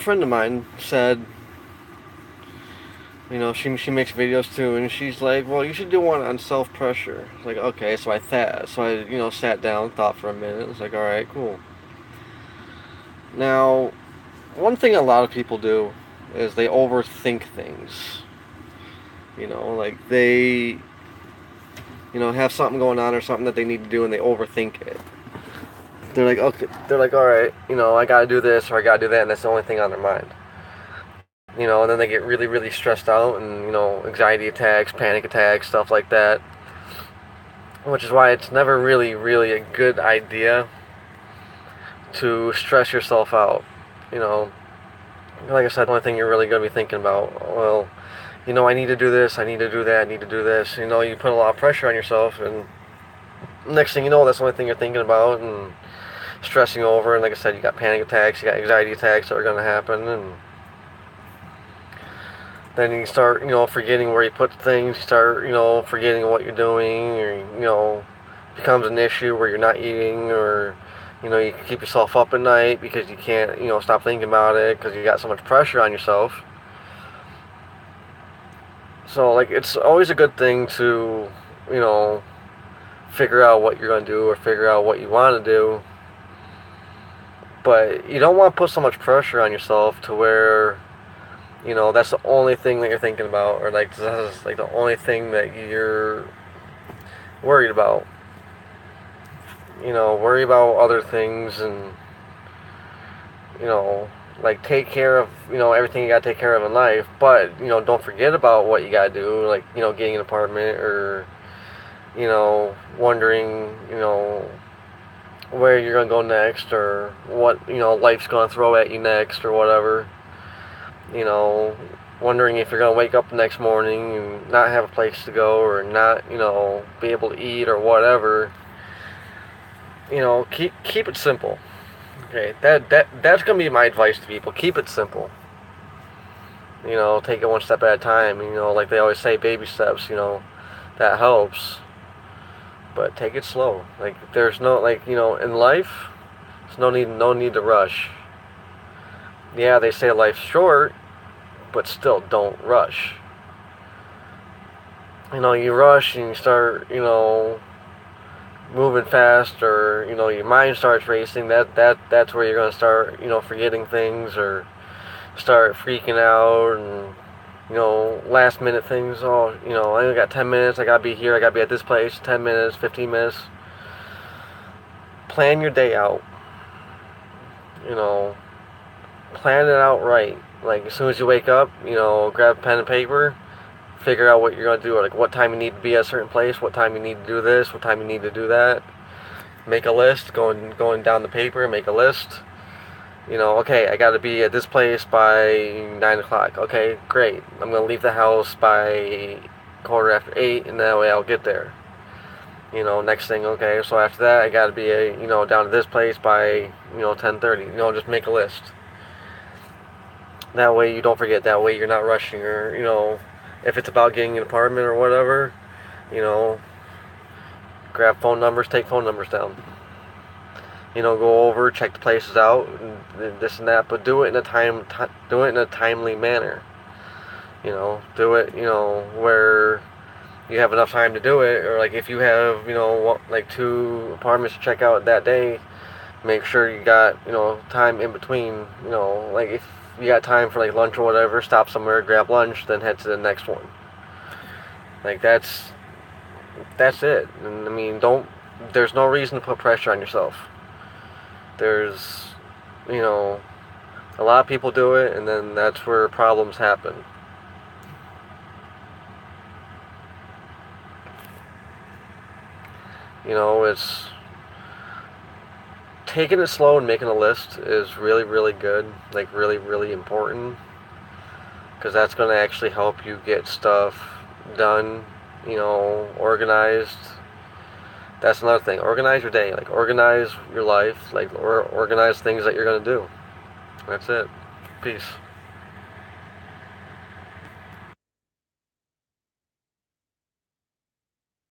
friend of mine said, she makes videos too, and she's like, well, you should do one on self-pressure. It's like, okay, so I sat down, thought for a minute. It's like, all right, cool. Now, one thing a lot of people do is they overthink things. Like they have something going on or something that they need to do, and they overthink it. They're like, okay, they're like, all right, I gotta do this or I gotta do that, and that's the only thing on their mind. And then they get really, really stressed out, and anxiety attacks, panic attacks, stuff like that. Which is why it's never really, really a good idea to stress yourself out. You know, like I said, the only thing you're really going to be thinking about, well, I need to do this, I need to do that, I need to do this. You put a lot of pressure on yourself, and next thing you know, that's the only thing you're thinking about and stressing over. And like I said, you got panic attacks, you got anxiety attacks that are going to happen, and then you start, forgetting where you put things. You start, forgetting what you're doing, or, becomes an issue where you're not eating, or, you can keep yourself up at night because you can't, stop thinking about it because you got so much pressure on yourself. So, like, it's always a good thing to, figure out what you're going to do or figure out what you want to do. But you don't want to put so much pressure on yourself to where, that's the only thing that you're thinking about, or like this is like the only thing that you're worried about. Worry about other things, and like take care of everything you gotta take care of in life. But don't forget about what you gotta do, like getting an apartment, or wondering where you're gonna go next, or what life's gonna throw at you next, or whatever. Wondering if you're going to wake up the next morning and not have a place to go, or not, be able to eat, or whatever. Keep it simple. Okay, that's going to be my advice to people. Keep it simple. Take it one step at a time. Like they always say, baby steps, that helps. But take it slow. Like, there's no, like, in life, there's no need to rush. Yeah, they say life's short, but still, don't rush. You rush and you start, moving fast, or your mind starts racing. That's where you're gonna start, forgetting things, or start freaking out, and last minute things. Oh, I only got 10 minutes. I gotta be here. I gotta be at this place. 10 minutes, 15 minutes. Plan your day out. Plan it out right. Like, as soon as you wake up, grab a pen and paper, figure out what you're going to do, or like what time you need to be at a certain place, what time you need to do this, what time you need to do that. Make a list, going down the paper, make a list. Okay, I got to be at this place by 9 o'clock. Okay, great. I'm going to leave the house by 8:15, and that way I'll get there. Next thing, okay, so after that, I got to be, down to this place by, 10:30. Just make a list. That way you don't forget. That way you're not rushing, or, if it's about getting an apartment or whatever, grab phone numbers, take phone numbers down. Go over, check the places out, and this and that, but do it in a timely manner. Do it, where you have enough time to do it, or like if you have, like 2 apartments to check out that day, make sure you got, time in between, like if you got time for like lunch or whatever, stop somewhere, grab lunch, then head to the next one. Like that's it. And I mean, there's no reason to put pressure on yourself. There's, a lot of people do it, and then that's where problems happen. It's taking it slow and making a list is really, really good, like really, really important, because that's going to actually help you get stuff done, organized. That's another thing. Organize your day, like organize your life, like organize things that you're going to do. That's it. Peace.